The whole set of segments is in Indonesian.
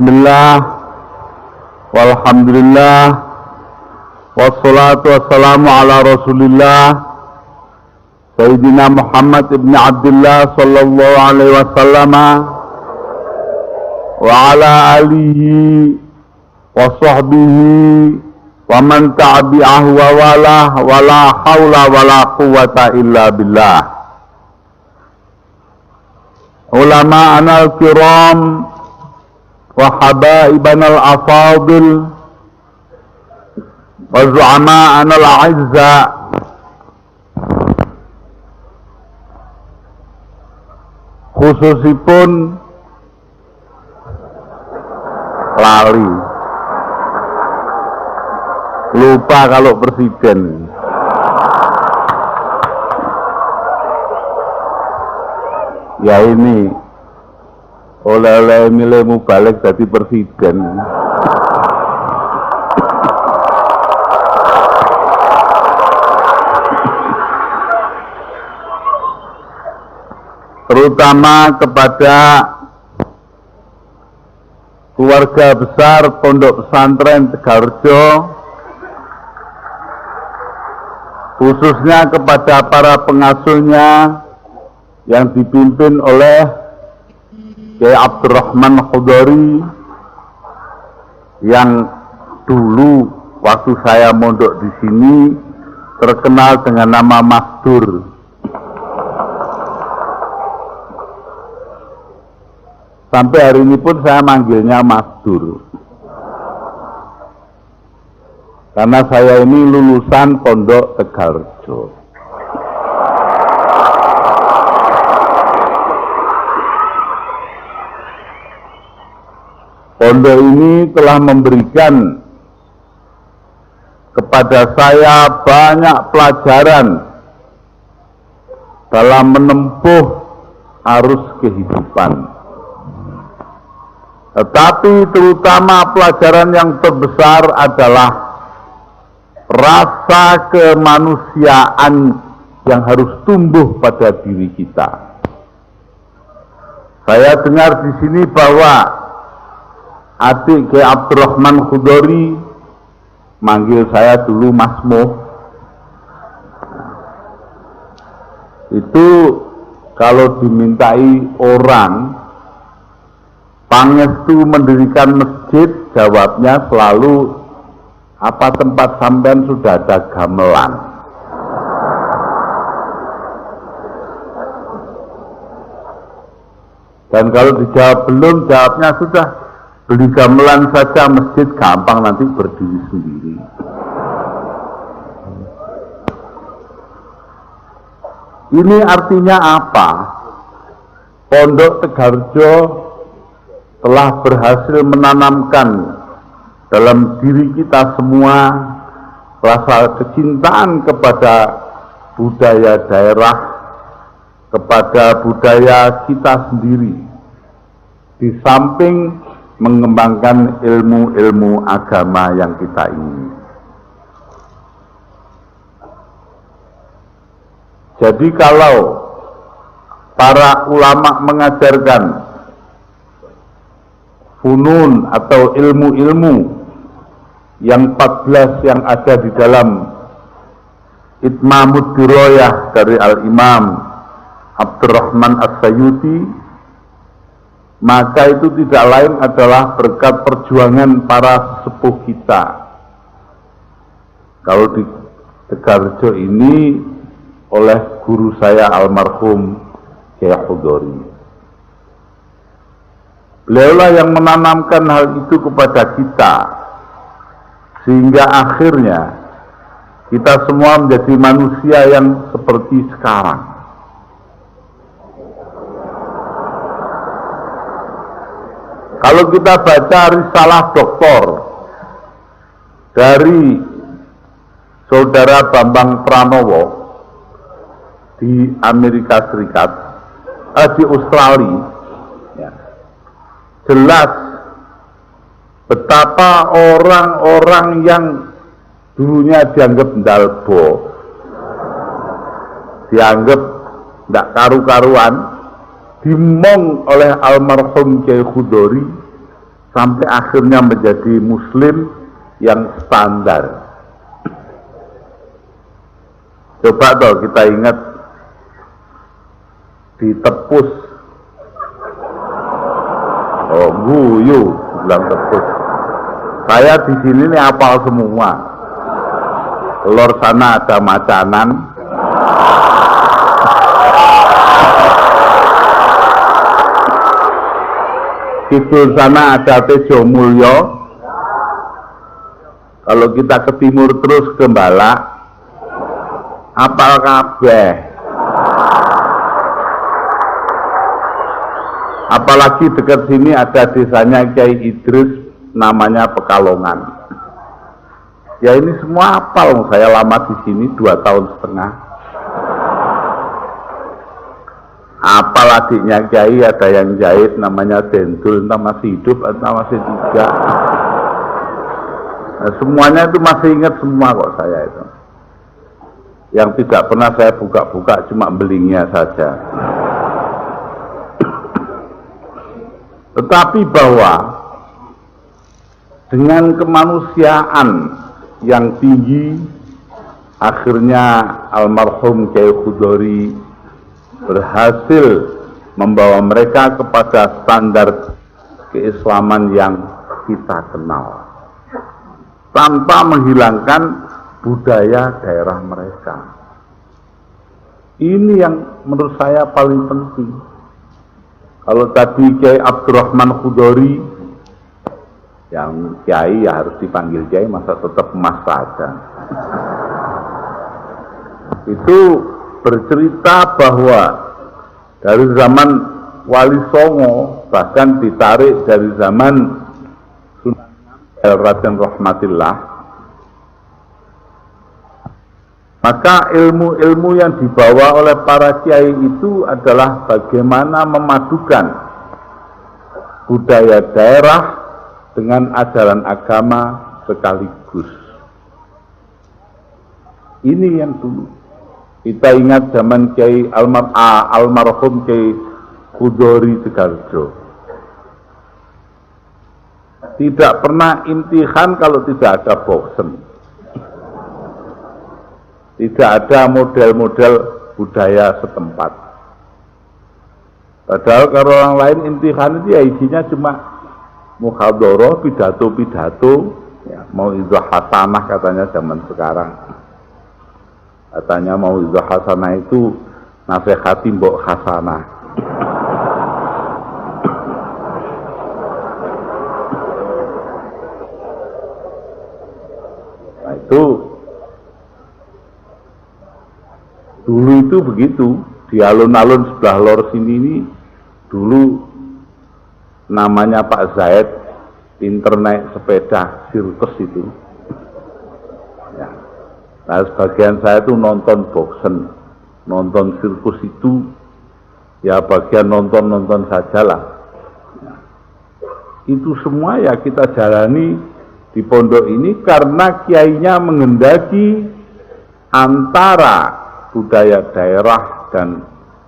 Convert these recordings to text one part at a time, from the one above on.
Bismillah, walhamdulillah, wassalatu wassalamu ala rasulillah Sayyidina Muhammad ibn Abdullah sallallahu alaihi wasallam wa ala alihi wa sahbihi wa man tabi'ahu wa wala hawla wala quwwata illa billah. Ulama anal kiram wa habaibana al-afadil wa zu'ama'ana al-'izza khususipun lali lupa kalau presiden ya ini oleh-oleh milihmu balik jadi presiden. Terutama kepada keluarga besar Pondok Pesantren Tegarjo, khususnya kepada para pengasuhnya yang dipimpin oleh Kiai Abdurrahman Khudori yang dulu waktu saya mondok di sini terkenal dengan nama Mas Dur. Sampai hari ini pun saya manggilnya Mas Dur. Karena saya ini lulusan Pondok Tegarjo. Pondok ini telah memberikan kepada saya banyak pelajaran dalam menempuh arus kehidupan. Tetapi terutama pelajaran yang terbesar adalah rasa kemanusiaan yang harus tumbuh pada diri kita. Saya dengar di sini bahwa adik Kiai Abdurrahman Khudori manggil saya dulu Mas Mo. Itu kalau dimintai orang pangestu mendirikan masjid, jawabnya selalu apa tempat sampean sudah ada gamelan. Dan kalau dijawab belum, jawabnya sudah beli gamelan saja, masjid gampang nanti berdiri sendiri. Ini artinya apa? Pondok Tegarjo telah berhasil menanamkan dalam diri kita semua rasa kecintaan kepada budaya daerah, kepada budaya kita sendiri, di samping mengembangkan ilmu-ilmu agama yang kita ingini. Jadi kalau para ulama mengajarkan funun atau ilmu-ilmu yang 14 yang ada di dalam Itmamud Diroyah dari Al-Imam Abdurrahman As-Sayuti, maka itu tidak lain adalah berkat perjuangan para sepuh kita. Kalau di Tegarjo ini oleh guru saya almarhum Kiai Khudori. Beliaulah yang menanamkan hal itu kepada kita, sehingga akhirnya kita semua menjadi manusia yang seperti sekarang. Kalau kita baca risalah doktor dari Saudara Bambang Pranowo di Amerika Serikat, di Australia, ya, jelas betapa orang-orang yang dulunya dianggap ndalbo, dianggap tidak karu-karuan, dimong oleh almarhum Kiai Khudori, sampai akhirnya menjadi muslim yang standar. Coba toh kita ingat ditepus, oh guyu bilang tepus. Saya di sini nih hafal semua. Lor sana ada macanan, kidul sana ada Tejo Mulyo. Kalau kita ke timur terus ke Balak, apal kabeh. Apalagi dekat sini ada desanya Kiai Idris, namanya Pekalongan. Ya ini semua apal, saya lama di sini 2 tahun setengah. Apal adiknya Kiai, ada yang jahit namanya Dendul, entah masih hidup entah masih tidak. Nah, semuanya itu masih ingat semua kok saya itu. Yang tidak pernah saya buka-buka cuma belingnya saja. Tetapi bahwa dengan kemanusiaan yang tinggi, akhirnya almarhum Kiai Khudori berhasil membawa mereka kepada standar keislaman yang kita kenal, tanpa menghilangkan budaya daerah mereka. Ini yang menurut saya paling penting. Kalau tadi Kiai Abdurrahman Khudori, yang Kiai ya harus dipanggil Kiai, masa tetap Mas saja. Itu bercerita bahwa dari zaman Wali Songo, bahkan ditarik dari zaman Sunan Raden Rahmatillah, maka ilmu-ilmu yang dibawa oleh para kiai itu adalah bagaimana memadukan budaya daerah dengan ajaran agama sekaligus. Ini yang dulu. Kita ingat zaman Kiai almarhum Kiai Khudori Tegarjo. Tidak pernah imtihan kalau tidak ada bosen. Tidak ada model-model budaya setempat. Padahal kalau orang lain imtihan itu ya isinya cuma muhadharah, pidato-pidato, ya, mau izah hasanah katanya zaman sekarang. Katanya mau izah hasanah itu nasihati mbok hasanah. Nah itu dulu itu begitu, di alun-alun sebelah lor sini ini dulu namanya Pak Zaid, pinter naik sepeda sirkus itu. Ya. Nah sebagian saya tuh nonton boxen, nonton sirkus itu, ya bagian nonton-nonton sajalah. Ya. Itu semua ya kita jalani di pondok ini karena kiainya menghendaki antara budaya daerah dan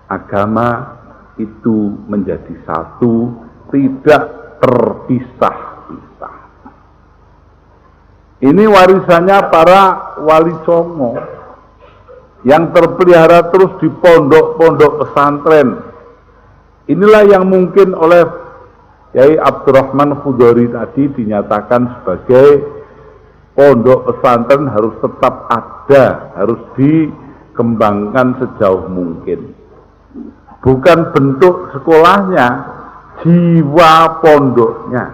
agama itu menjadi satu, tidak terpisah-pisah. Ini warisannya para wali songo yang terpelihara terus di pondok-pondok pesantren. Inilah yang mungkin oleh Kiai Abdurrahman Khudori tadi dinyatakan sebagai pondok pesantren harus tetap ada, harus dikembangkan sejauh mungkin. Bukan bentuk sekolahnya, jiwa pondoknya.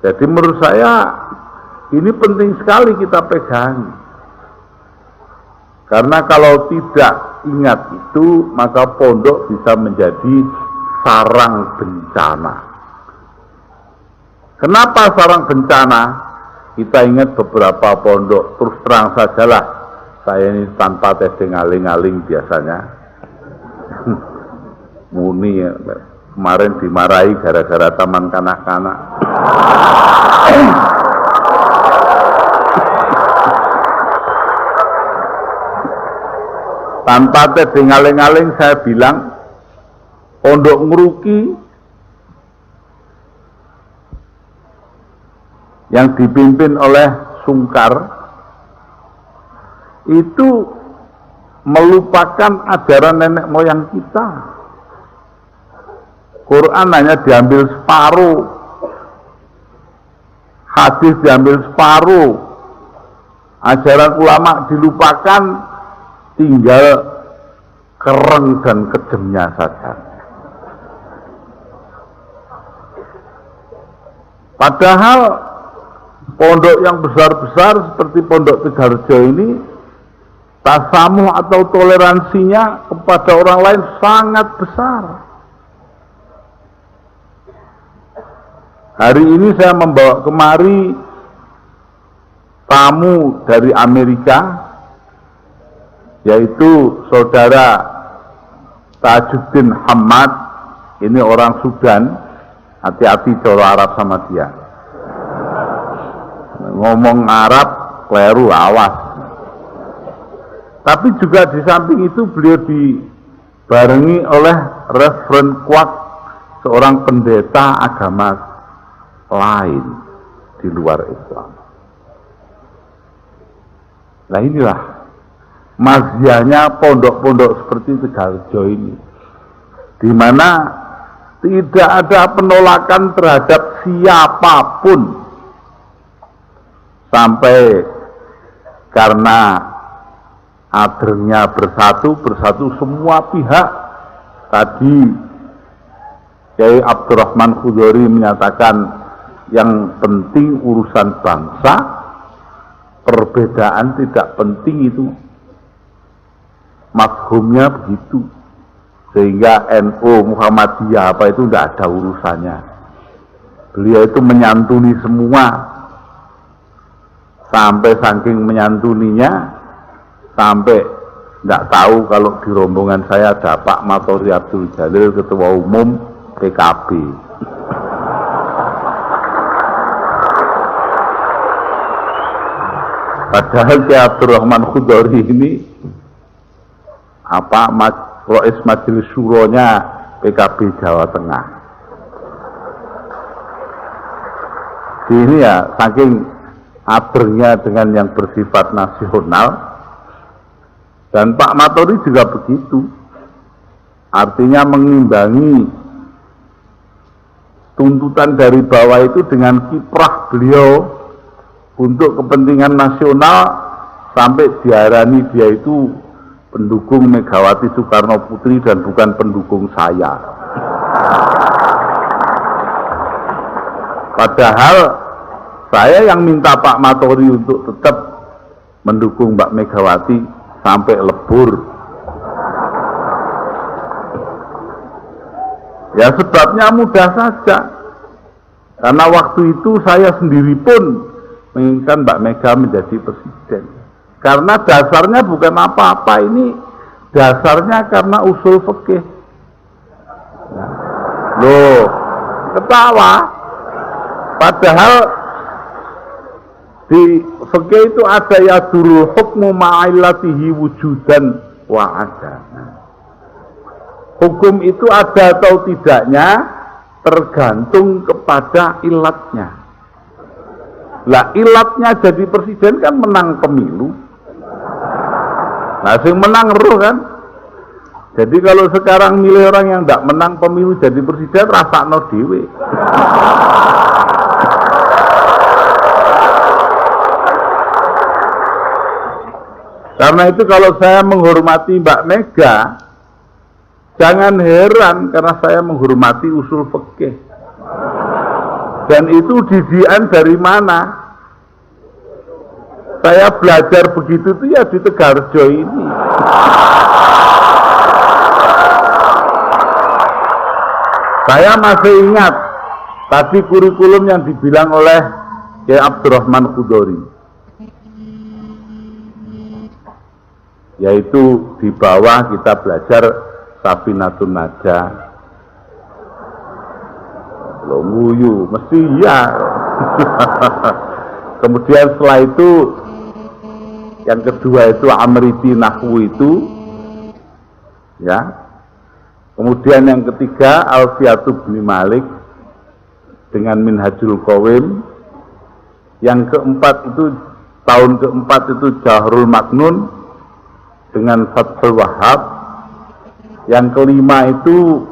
Jadi menurut saya ini penting sekali kita pegang. Karena kalau tidak ingat itu, maka pondok bisa menjadi sarang bencana. Kenapa sarang bencana? Kita ingat beberapa pondok, terus terang sajalah, saya ini tanpa testing aling-aling biasanya. Muni ya, kemarin dimarahi gara-gara taman kanak-kanak. Tanpa testing aling-aling saya bilang, Pondok Ngruki yang dipimpin oleh Sungkar itu melupakan ajaran nenek moyang kita. Quran hanya diambil separuh, hadis diambil separuh, ajaran ulama dilupakan, tinggal kereng dan kejemnya saja. Padahal pondok yang besar-besar seperti Pondok Tegarjo ini, tasamuh atau toleransinya kepada orang lain sangat besar. Hari ini saya membawa kemari tamu dari Amerika, yaitu saudara Tajuddin Hamad. Ini orang Sudan, hati-hati cara Arab sama dia. Ngomong Arab keliru, awas. Tapi juga di samping itu beliau dibarengi oleh Reverend Kwak, seorang pendeta agama lain di luar Islam. Nah inilah maziahnya pondok-pondok seperti Tegarjo ini, di mana tidak ada penolakan terhadap siapapun, sampai karena adrengnya bersatu semua pihak. Tadi Kiai Abdurrahman Khudori menyatakan yang penting urusan bangsa, perbedaan tidak penting, itu mafhumnya begitu. Sehingga NU Muhammadiyah apa itu tidak ada urusannya. Beliau itu menyantuni semua, sampai saking menyantuninya sampai tidak tahu kalau di rombongan saya ada Pak Matori Abdul Jalil, Ketua Umum PKB. Padahal Kiai Abdurrahman Khudori ini Rois Majelis Syuronya PKB Jawa Tengah. Ini ya saking adrengnya dengan yang bersifat nasional. Dan Pak Matori juga begitu, artinya mengimbangi tuntutan dari bawah itu dengan kiprah beliau untuk kepentingan nasional, sampai diarani dia itu pendukung Megawati Soekarno Putri dan bukan pendukung saya. Padahal saya yang minta Pak Matori untuk tetap mendukung Mbak Megawati sampai lebur. Ya sebabnya mudah saja, karena waktu itu saya sendiri pun menginginkan Mbak Mega menjadi presiden. Karena dasarnya bukan apa-apa, ini dasarnya karena usul fikih. Loh, ketawa. Padahal di fikih itu ada yadurul hukmu ma'illatihi wujudan wa adana. Hukum itu ada atau tidaknya tergantung kepada ilatnya. Lah ilatnya jadi presiden kan menang pemilu. Nah sing menang roh kan. Jadi kalau sekarang milih orang yang tidak menang pemilu jadi presiden, rasakno dhewe. Karena itu kalau saya menghormati Mbak Mega, jangan heran karena saya menghormati usul fikih. Dan itu didikan dari mana? Saya belajar begitu tuh ya di Tegarjo ini. Saya masih ingat tadi kurikulum yang dibilang oleh Kiai Abdurrahman Khudori, yaitu di bawah kita belajar Safinatun Najah. Lo nguyu, mesti iya. Kemudian setelah itu yang kedua itu Amriti Nahwu itu, ya, Kemudian yang ketiga Alfiyatu bin Malik dengan Minhajul Qawim. Yang keempat itu tahun keempat itu Jahrul Maknun dengan Fathul Wahhab. Yang kelima itu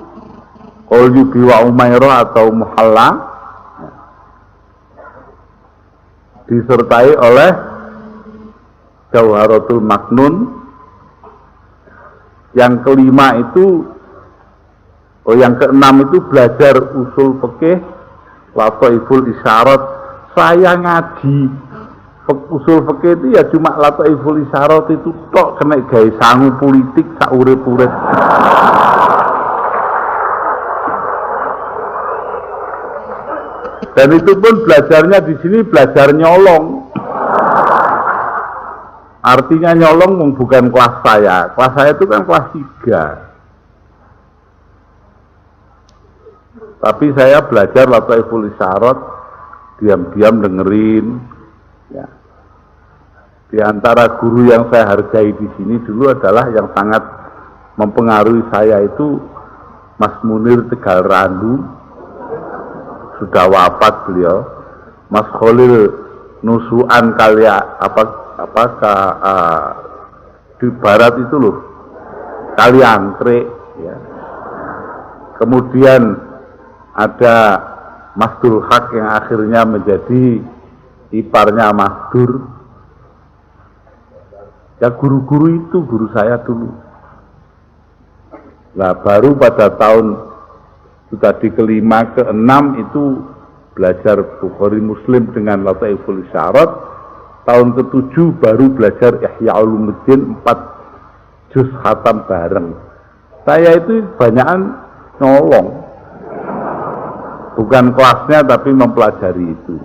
Qalyubi wa Umairah atau Muhalla, disertai oleh Jawharatul Maknun. Yang kelima itu yang keenam itu belajar usul fikih Lataiful Isyarat. Saya ngaji usul fikih itu ya cuma Lataiful Isyarat itu tok, kena gawe sangu politik sak urip-urip. Dan itu pun belajarnya di sini belajar nyolong. Artinya nyolong bukan kelas saya. Kelas saya itu kan kelas 3. Tapi saya belajar Lataiful Isyarat, diam-diam dengerin. Ya. Di antara guru yang saya hargai di sini dulu adalah yang sangat mempengaruhi saya itu Mas Munir Tegal Randu, sudah wafat beliau. Mas Khalil Nusuan di barat itu loh, Kaliangkrik. Ya. Kemudian ada Mas Dul Haq yang akhirnya menjadi iparnya Mas Dur. Ya guru-guru itu guru saya dulu. Nah baru pada tahun itu tadi kelima, keenam itu belajar Bukhari Muslim dengan Lataiful Isyarat. Tahun ketujuh baru belajar Ihya Ulumuddin 4 juz khatam bareng. Saya itu banyakan nyolong. Bukan kelasnya tapi mempelajari itu.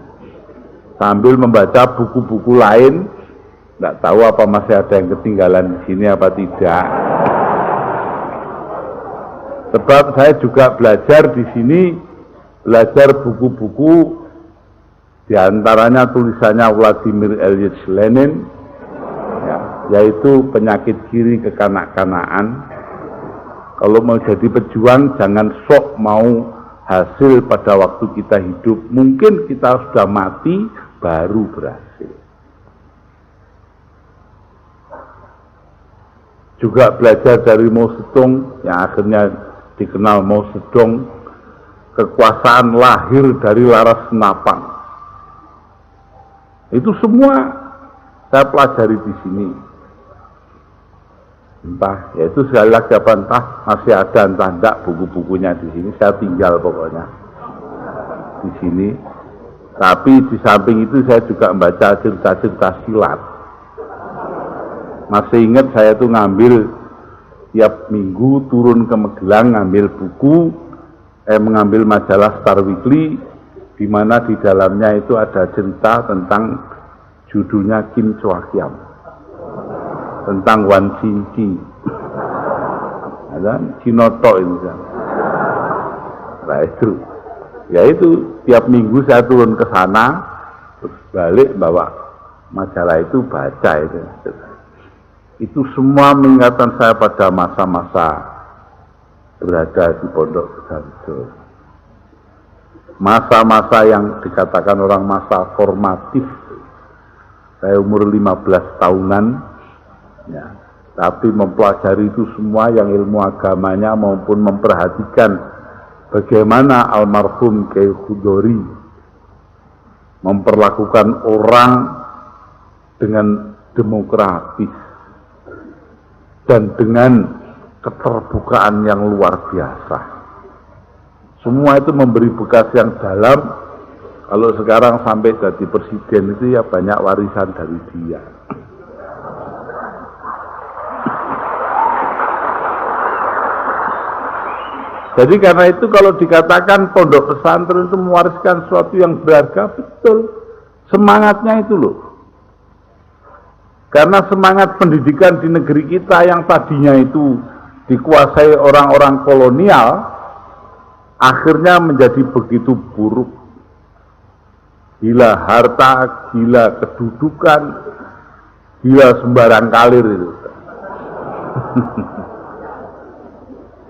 Sambil membaca buku-buku lain. Tidak tahu apa masih ada yang ketinggalan di sini apa tidak. Sebab saya juga belajar di sini, belajar buku-buku, diantaranya tulisannya Vladimir Ilyich Lenin, ya, yaitu penyakit kiri kekanak-kanakan. Kalau mau jadi pejuang jangan sok mau hasil pada waktu kita hidup, mungkin kita sudah mati baru berhasil. Juga belajar dari Mao Zedong yang akhirnya dikenal Mao Zedong, kekuasaan lahir dari laras senapang. Itu semua saya pelajari di sini. Entah, yaitu sekali lagi apa entah masih ada entah enggak buku-bukunya di sini. Saya tinggal pokoknya di sini. Tapi di samping itu saya juga membaca cerita-cerita silat. Masih ingat saya tuh ngambil tiap minggu turun ke Magelang ngambil buku, mengambil majalah Star Weekly, di mana di dalamnya itu ada cerita tentang judulnya Kim Chua Kiam. Tentang Wan Cinci, ada Cinoto itu kan. Nah itu, ya itu tiap minggu saya turun ke sana, terus balik bawa majalah itu baca itu. Itu semua mengingatkan saya pada masa-masa berada di Pondok Pesantren. Masa-masa yang dikatakan orang masa formatif. Saya umur 15 tahunan. Ya, tapi mempelajari itu semua yang ilmu agamanya maupun memperhatikan bagaimana almarhum Kyai Khudori memperlakukan orang dengan demokratis dan dengan keterbukaan yang luar biasa. Semua itu memberi bekas yang dalam. Kalau sekarang sampai jadi presiden itu ya banyak warisan dari dia. Jadi karena itu kalau dikatakan pondok pesantren itu mewariskan sesuatu yang berharga, betul. Semangatnya itu loh. Karena semangat pendidikan di negeri kita yang tadinya itu dikuasai orang-orang kolonial, akhirnya menjadi begitu buruk. Gila harta, gila kedudukan, gila sembarang kalir itu.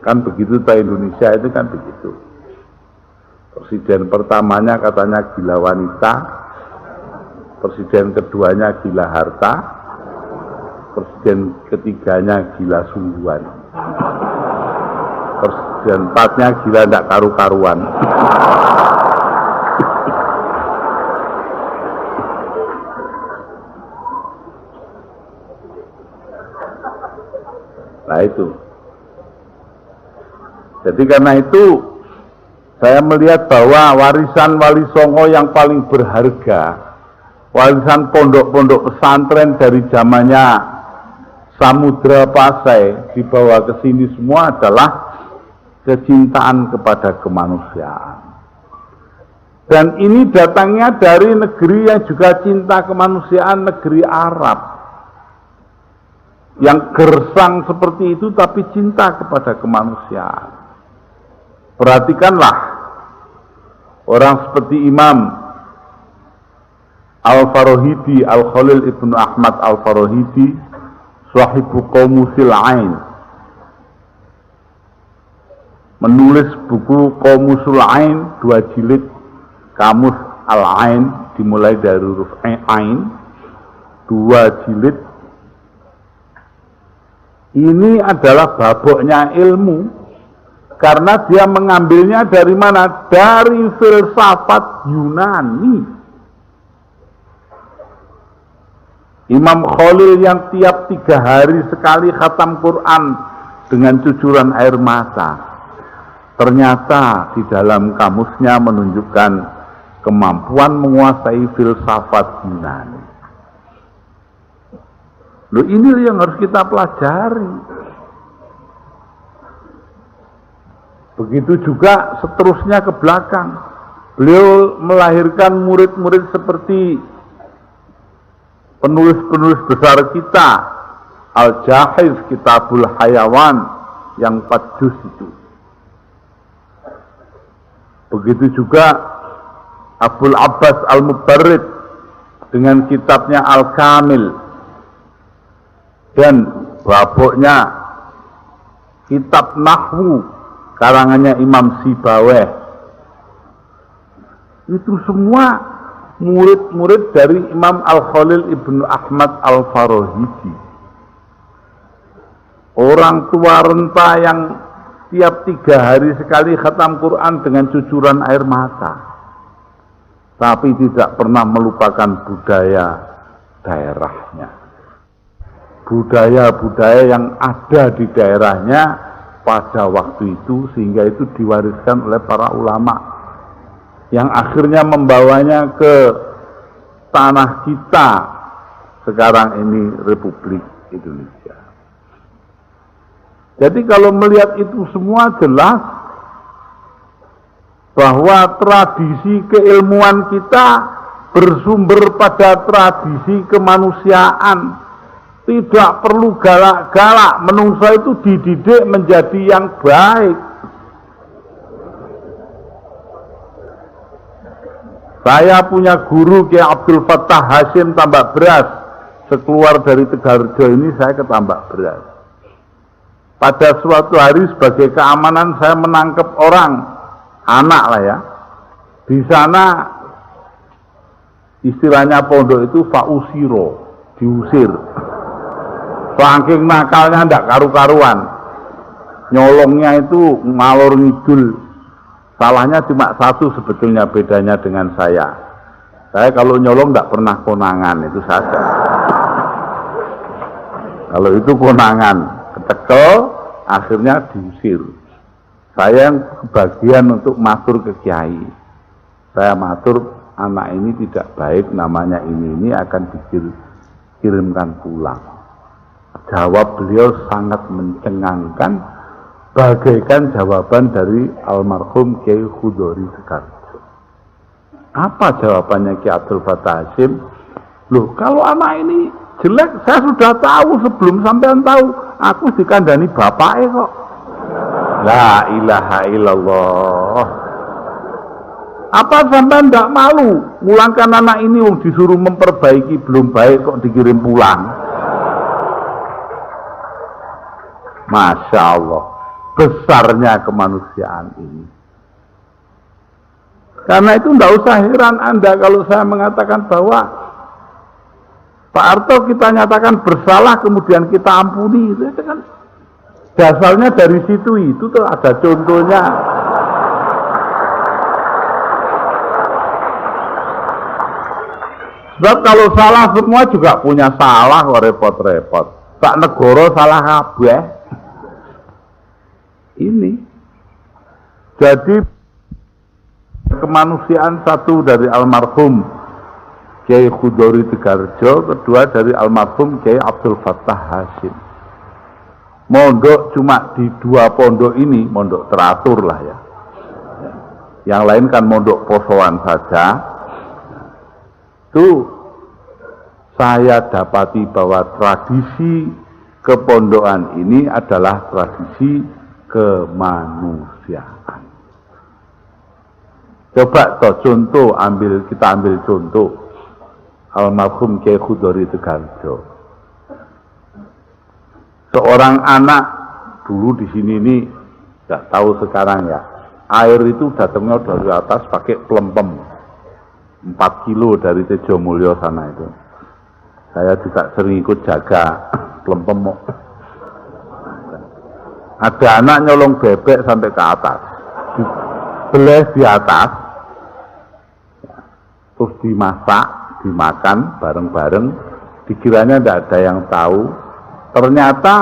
Kan begitu ta Indonesia itu kan begitu. Presiden pertamanya katanya gila wanita, presiden keduanya gila harta, presiden ketiganya gila sungguhan, presiden empatnya gila ndak karu-karuan. Nah itu. Jadi karena itu saya melihat bahwa warisan Wali Songo yang paling berharga, warisan pondok-pondok pesantren dari zamannya Samudra Pasai dibawa ke sini semua adalah kecintaan kepada kemanusiaan. Dan ini datangnya dari negeri yang juga cinta kemanusiaan, negeri Arab. Yang gersang seperti itu tapi cinta kepada kemanusiaan. Perhatikanlah orang seperti Imam Al-Farahidi, Al-Khalil Ibnu Ahmad Al-Farahidi, Sahibu Qamusil Ain, menulis buku Qamusul Ain, 2 jilid, Kamus Al-Ain, dimulai dari huruf Ain, 2 jilid. Ini adalah baboknya ilmu. Karena dia mengambilnya dari mana? Dari filsafat Yunani. Imam Khalil yang tiap 3 hari sekali khatam Quran dengan cucuran air mata, ternyata di dalam kamusnya menunjukkan kemampuan menguasai filsafat Yunani. Loh, ini yang harus kita pelajari. Begitu juga seterusnya ke belakang. Beliau melahirkan murid-murid seperti penulis-penulis besar kita, Al-Jahiz, Kitabul Hayawan, yang 4 juz itu. Begitu juga Abul Abbas Al-Mubarrid dengan kitabnya Al-Kamil. Dan baboknya kitab Nahwu karangannya Imam Sibaweh. Itu semua murid-murid dari Imam Al-Khalil Ibnu Ahmad Al-Farahidi. Orang tua renta yang tiap 3 hari sekali khatam Quran dengan cucuran air mata, tapi tidak pernah melupakan budaya daerahnya. Budaya-budaya yang ada di daerahnya pada waktu itu, sehingga itu diwariskan oleh para ulama yang akhirnya membawanya ke tanah kita sekarang ini, Republik Indonesia. Jadi kalau melihat itu semua jelas bahwa tradisi keilmuan kita bersumber pada tradisi kemanusiaan. Tidak perlu galak-galak, menungso itu dididik menjadi yang baik. Saya punya guru Kiai Abdul Fattah Hasyim Tambak Beras. Sekeluar dari Tegalrejo ini saya ke Tambak Beras. Pada suatu hari sebagai keamanan saya menangkap orang, anak lah ya. Di sana istilahnya pondok itu fausiro, diusir. Saking nakalnya ndak karu-karuan. Nyolongnya itu ngalor ngidul. Salahnya cuma satu sebetulnya bedanya dengan saya. Saya kalau nyolong ndak pernah konangan, itu saja. Kalau itu konangan, ketekel, akhirnya diusir. Saya yang kebagian untuk matur ke kiai. Saya matur, anak ini tidak baik, namanya ini akan dikirimkan pulang. Jawab beliau sangat mencengangkan, bagaikan jawaban dari almarhum Kiai Khudori Sekarjo. Apa jawabannya Kiai Abdul Fattah Hasyim? Loh, kalau anak ini jelek, saya sudah tahu sebelum sampean tahu. Aku dikandani bapaknya kok. La ilaha illallah. Apa sampean tidak malu mulangkan anak ini disuruh memperbaiki belum baik kok dikirim pulang? Masya Allah. besarnya kemanusiaan ini. Karena itu tidak usah heran Anda kalau saya mengatakan bahwa Pak Harto kita nyatakan bersalah kemudian kita ampuni, itu kan dasarnya dari situ, itu tuh ada contohnya. Sebab kalau salah semua juga punya salah kok repot-repot. Sak negara salah kabeh. Ini. Jadi kemanusiaan satu dari almarhum Kiai Khudori Tegarjo, kedua dari almarhum Kiai Abdul Fattah Hasyim. Mondok cuma di dua pondok ini, mondok teratur lah ya. Yang lain kan mondok posoan saja. Itu saya dapati bahwa tradisi kepondokan ini adalah tradisi kemanusiaan. Coba toh contoh, kita ambil contoh almarhum Kiai Khudori Tegarjo. Seorang anak dulu di sini ini nggak tahu sekarang ya, air itu datangnya dari atas pakai pelempem 4 kilo dari Tejomulyo sana itu. Saya juga sering ikut jaga pelempem. Ada anak nyolong bebek sampai ke atas, belah di atas, terus dimasak, dimakan bareng-bareng. Dikiranya tidak ada yang tahu. Ternyata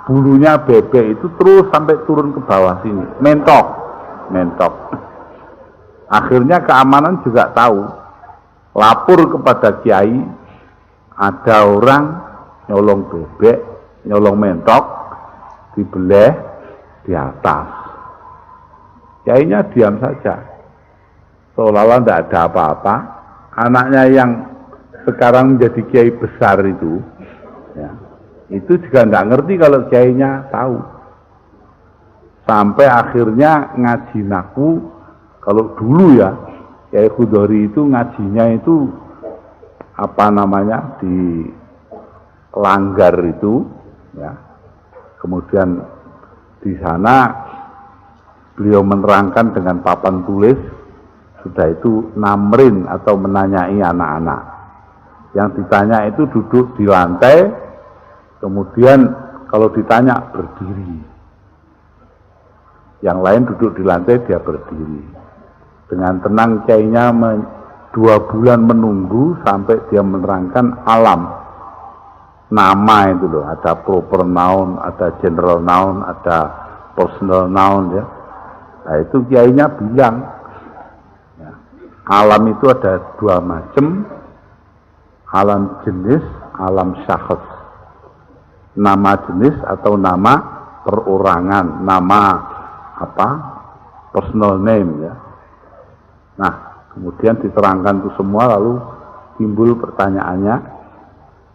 bulunya bebek itu terus sampai turun ke bawah sini, mentok. Akhirnya keamanan juga tahu, lapor kepada kiai, ada orang nyolong bebek, nyolong mentok, dibelah di atas. Kiainya diam saja, seolah-olah tidak ada apa-apa. Anaknya yang sekarang menjadi kiai besar itu, ya, itu juga tidak ngerti kalau kiainya tahu. Sampai akhirnya ngaji naku, kalau dulu ya, Kiai Khudori itu ngajinya itu apa namanya, di Langgar itu, ya. Kemudian di sana beliau menerangkan dengan papan tulis, sudah itu namrin atau menanyai anak-anak. Yang ditanya itu duduk di lantai, kemudian kalau ditanya berdiri. Yang lain duduk di lantai, dia berdiri. Dengan tenang kiainya 2 bulan menunggu sampai dia menerangkan alam. Nama itu loh, ada proper noun, ada general noun, ada personal noun ya. Nah itu kiainya bilang, ya, alam itu ada 2 macam, alam jenis, alam syakhs. Nama jenis atau nama perorangan, nama apa, personal name ya. Nah kemudian diterangkan itu semua, lalu timbul pertanyaannya,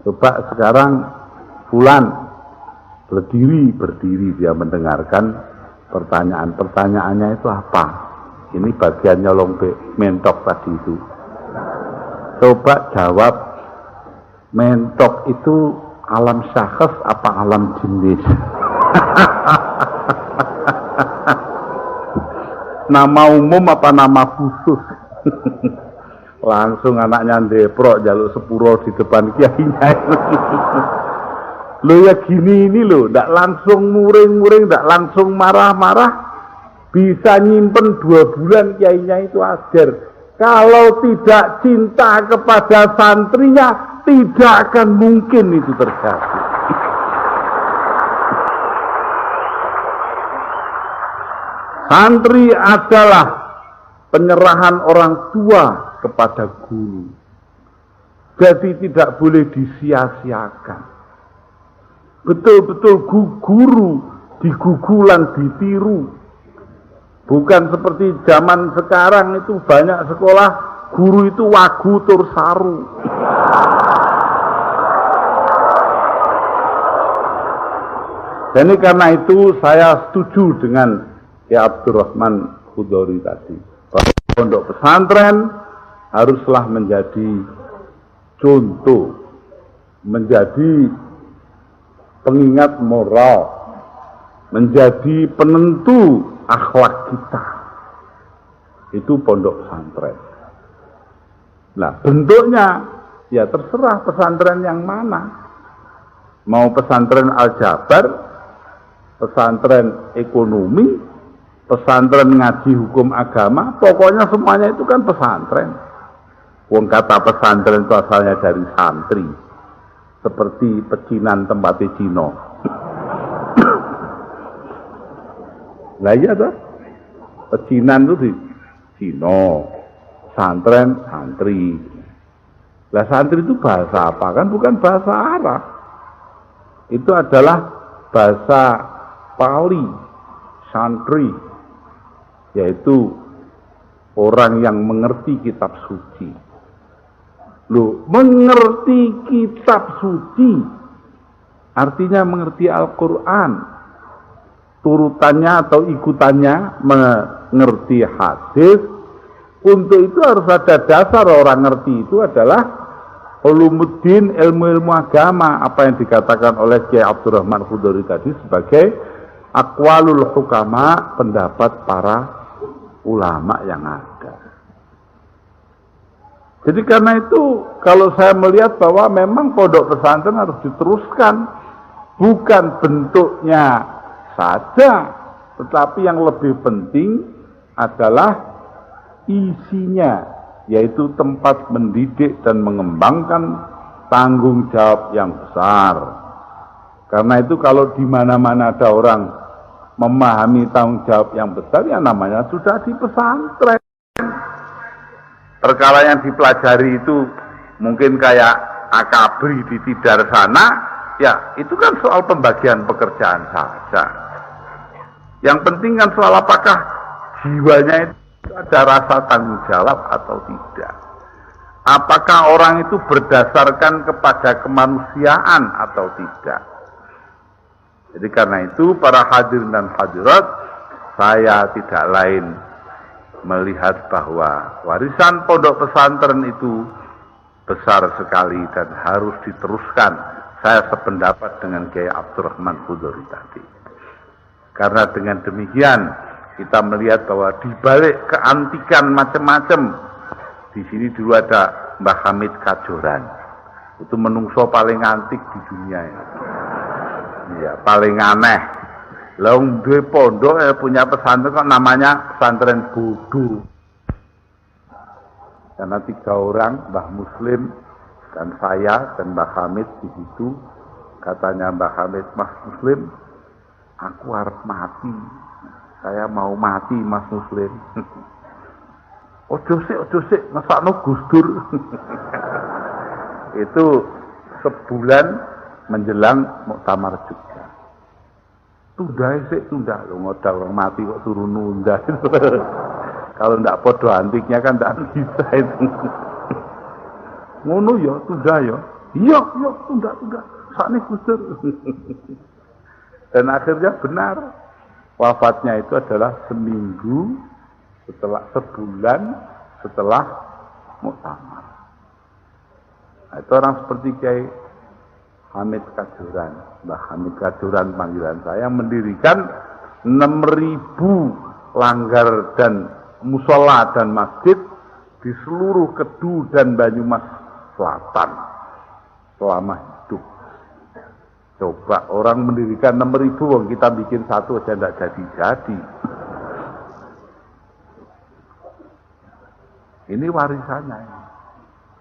coba sekarang fulan berdiri dia mendengarkan pertanyaannya itu apa. Ini bagian nyolong mentok tadi itu. Coba jawab, mentok itu alam syakhs apa alam jenis? Nama umum apa nama khusus? Langsung anaknya ndeprok jaluk sepuro di depan kiainya. Lo ya gini ini lo, ndak langsung muring-muring, ndak langsung marah-marah, bisa nyimpen 2 bulan kiainya itu ajar. Kalau tidak cinta kepada santrinya, tidak akan mungkin itu terjadi. Santri adalah penyerahan orang tua kepada guru. Jadi tidak boleh disia-siakan. Betul-betul guru digugulan, ditiru. Bukan seperti zaman sekarang itu banyak sekolah guru itu wagu tur saru. Jadi karena itu saya setuju dengan Ya Abdurrahman Khudori tadi, bahwa pondok pesantren haruslah menjadi contoh, menjadi pengingat moral menjadi penentu akhlak kita. Itu pondok pesantren. Nah, bentuknya ya terserah pesantren yang mana. Mau pesantren Al-Jabar, pesantren ekonomi, pesantren ngaji hukum agama, pokoknya semuanya itu kan pesantren. Wong kata pesantren itu asalnya dari santri, seperti pecinan tempatnya Cino. Lah iya toh, pecinan itu di Cino, pesantren santri. Lah santri itu bahasa apa? Kan bukan bahasa Arab. Itu adalah bahasa Pali, santri, yaitu orang yang mengerti kitab suci. Loh, mengerti kitab suci artinya mengerti Al-Quran, turutannya atau ikutannya mengerti hadis. Untuk itu harus ada dasar. Orang ngerti itu adalah ulumuddin, ilmu-ilmu agama, apa yang dikatakan oleh Kiai Abdurrahman Khudori tadi sebagai aqwalul hukama, pendapat para ulama yang ada. Jadi karena itu kalau saya melihat bahwa memang pondok pesantren harus diteruskan, bukan bentuknya saja, tetapi yang lebih penting adalah isinya, yaitu tempat mendidik dan mengembangkan tanggung jawab yang besar. Karena itu kalau di mana-mana ada orang memahami tanggung jawab yang besar, ya namanya sudah di pesantren. Perkara yang dipelajari itu mungkin kayak akabri di Tidar sana, ya itu kan soal pembagian pekerjaan saja. Yang penting kan soal apakah jiwanya itu ada rasa tanggung jawab atau tidak. Apakah orang itu berdasarkan kepada kemanusiaan atau tidak. Jadi karena itu para hadirin dan hadirat, saya tidak lain melihat bahwa warisan pondok pesantren itu besar sekali dan harus diteruskan. Saya sependapat dengan Kiai Abdurrahman Khudori tadi. Karena dengan demikian kita melihat bahwa di balik keantikan macam-macam, di sini dulu ada Mbah Hamid Kajoran. Itu menungso paling antik di dunia ya. Iya, paling aneh. Lalu duwe pondok punya pesantren kok namanya pesantren Bodo. Karena 3 orang, Mbah Muslim dan saya dan Mbah Hamid di situ. Katanya Mbah Hamid, Mas Muslim, aku harus mati. Saya mau mati, Mas Muslim. Ojo sik, ngesakno Gus Dur. Itu sebulan menjelang muktamar Jogja. Tunda sik, tunda. Lho ngoda orang mati kok turun nunda. Kalau ndak podo antiknya kan ndak bisa itu. Ngono ya, tunda ya. Iya, tunda. Sakne Gus Dur. Dan akhirnya benar. Wafatnya itu adalah seminggu sebulan setelah muktamar. Nah, itu orang seperti Kiai Hamid Kajoran, Mbah Hamid Kajoran panggilan saya, mendirikan 6.000 langgar dan musola dan masjid di seluruh Kedu dan Banyumas Selatan selama hidup. Coba orang mendirikan 6.000, wong kita bikin satu aja tidak jadi-jadi. Ini warisannya.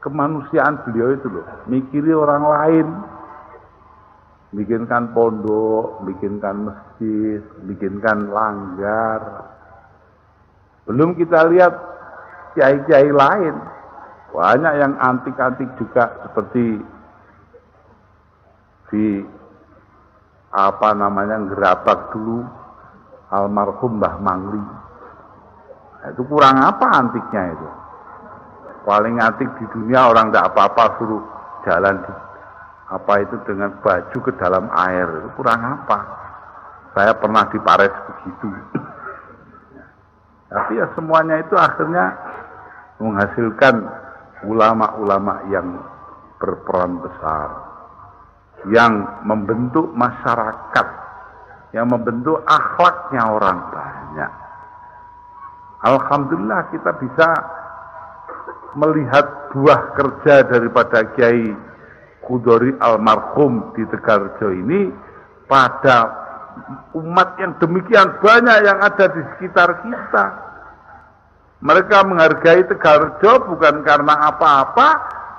Kemanusiaan beliau itu loh, mikiri orang lain. Bikinkan pondok, bikinkan masjid, bikinkan langgar. Belum kita lihat kiai-kiai lain. Banyak yang antik-antik juga seperti di Gerabak dulu almarhum Mbah Mangli. Nah, itu kurang apa antiknya itu? Paling antik di dunia orang tidak apa-apa suruh jalan di dengan baju ke dalam air. Itu kurang apa? Saya pernah di Paris begitu. Tapi ya semuanya itu akhirnya menghasilkan ulama-ulama yang berperan besar, yang membentuk masyarakat yang membentuk akhlaknya orang banyak. Alhamdulillah kita bisa melihat buah kerja daripada Kiai Khudori almarhum di Tegarjo ini pada umat yang demikian banyak yang ada di sekitar kita. Mereka menghargai Tegarjo bukan karena apa-apa,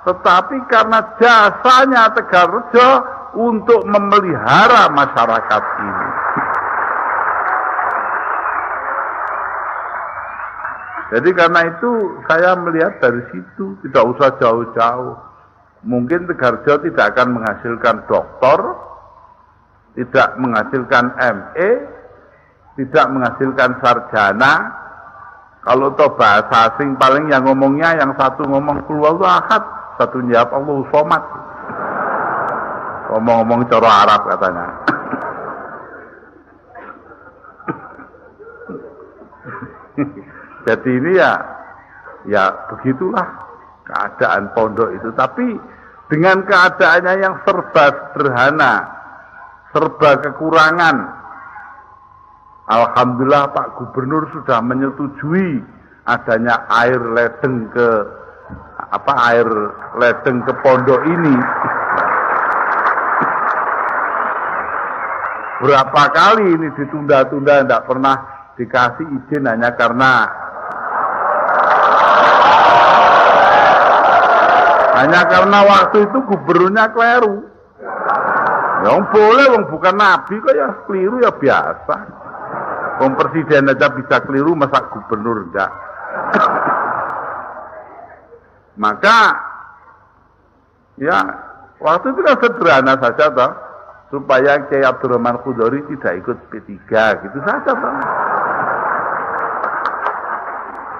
tetapi karena jasanya Tegarjo untuk memelihara masyarakat ini. Jadi karena itu saya melihat dari situ, tidak usah jauh-jauh. Mungkin Tegarjo tidak akan menghasilkan doktor, tidak menghasilkan ME, tidak menghasilkan sarjana. Kalau toh bahasa asing paling yang ngomongnya, yang satu ngomong Qul huwallahu ahad, satu jawab Allahu somad. Ngomong-ngomong cara Arab katanya. Jadi ini ya begitulah keadaan pondok itu. Tapi dengan keadaannya yang serba sederhana, serba kekurangan, alhamdulillah Pak Gubernur sudah menyetujui adanya air ledeng ke pondok ini. Berapa kali ini ditunda-tunda, tidak pernah dikasih izin hanya karena waktu itu gubernurnya keliru. Yang boleh, wong bukan nabi kok ya keliru ya biasa. Wong presiden aja bisa keliru, masa gubernur enggak? Maka ya waktu itu kan sederhana saja toh, supaya Kiai Abdurrahman Khudori tidak ikut P3 gitu saja toh.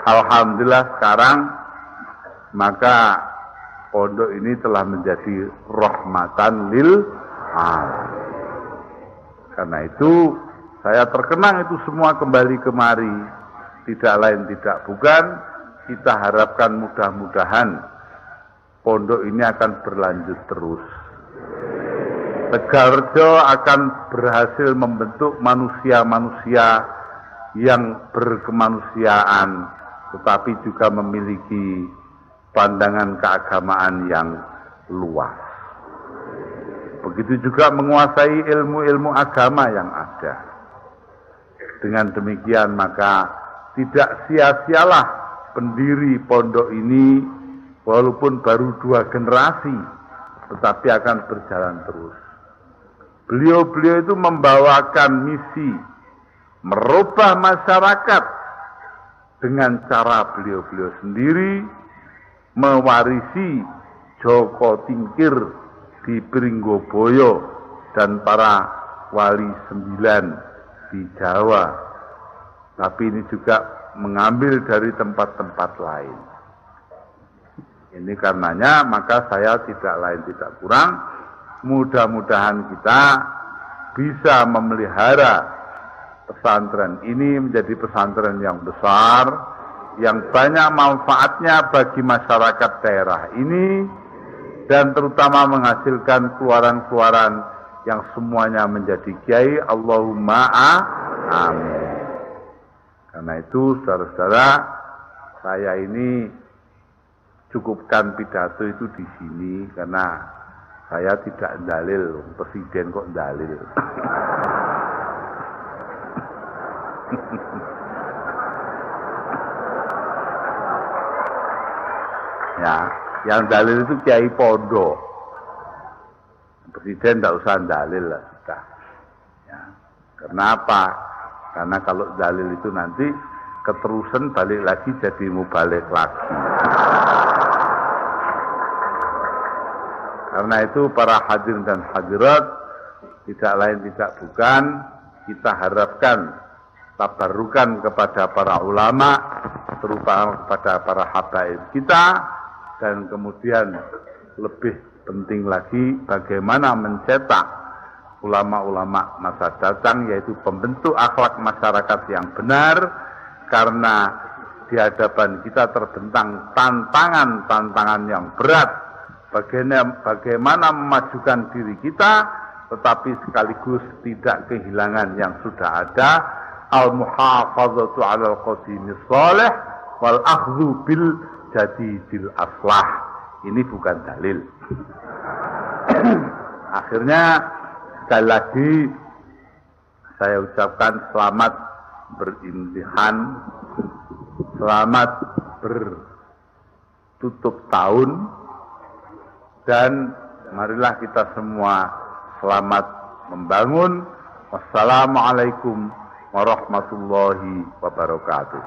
Alhamdulillah sekarang maka pondok ini telah menjadi rahmatan lil alamin. Karena itu saya terkenang itu semua kembali kemari. Tidak lain tidak bukan, kita harapkan mudah-mudahan pondok ini akan berlanjut terus. Tegarjo akan berhasil membentuk manusia-manusia yang berkemanusiaan, tetapi juga memiliki pandangan keagamaan yang luas. Begitu juga menguasai ilmu-ilmu agama yang ada. Dengan demikian maka tidak sia-sialah pendiri pondok ini walaupun baru 2 generasi, tetapi akan berjalan terus. Beliau-beliau itu membawakan misi merubah masyarakat dengan cara beliau-beliau sendiri, mewarisi Joko Tingkir di Pringgoboyo dan para wali 9 di Jawa. Tapi ini juga mengambil dari tempat-tempat lain. Ini karenanya maka saya tidak lain tidak kurang, mudah-mudahan kita bisa memelihara pesantren ini menjadi pesantren yang besar, yang banyak manfaatnya bagi masyarakat daerah ini, dan terutama menghasilkan keluaran-keluaran yang semuanya menjadi kiai. Allahumma amin. Karena itu saudara-saudara, saya ini cukupkan pidato itu di sini karena saya tidak dalil, presiden kok dalil. Ya, yang dalil itu kiai pondok. Presiden tidak usah dalil lah sudah. Ya. Kenapa? Karena kalau dalil itu nanti keterusan balik lagi jadi mubalik lagi. Karena itu para hadirin dan hadirat, tidak lain tidak bukan, kita harapkan tabarukan kepada para ulama, terutama kepada para habaib kita, dan kemudian lebih penting lagi bagaimana mencetak ulama-ulama masa datang, yaitu pembentuk akhlak masyarakat yang benar, karena di hadapan kita terbentang tantangan-tantangan yang berat. Bagaimana memajukan diri kita tetapi sekaligus tidak kehilangan yang sudah ada. Al-muhafazatu 'alal qadimis shalih wal akhdhu bil jadidil aslah. Ini bukan dalil. Akhirnya sekali lagi saya ucapkan selamat berimtihan, selamat bertutup tahun, dan marilah kita semua selamat membangun. Wassalamualaikum warahmatullahi wabarakatuh.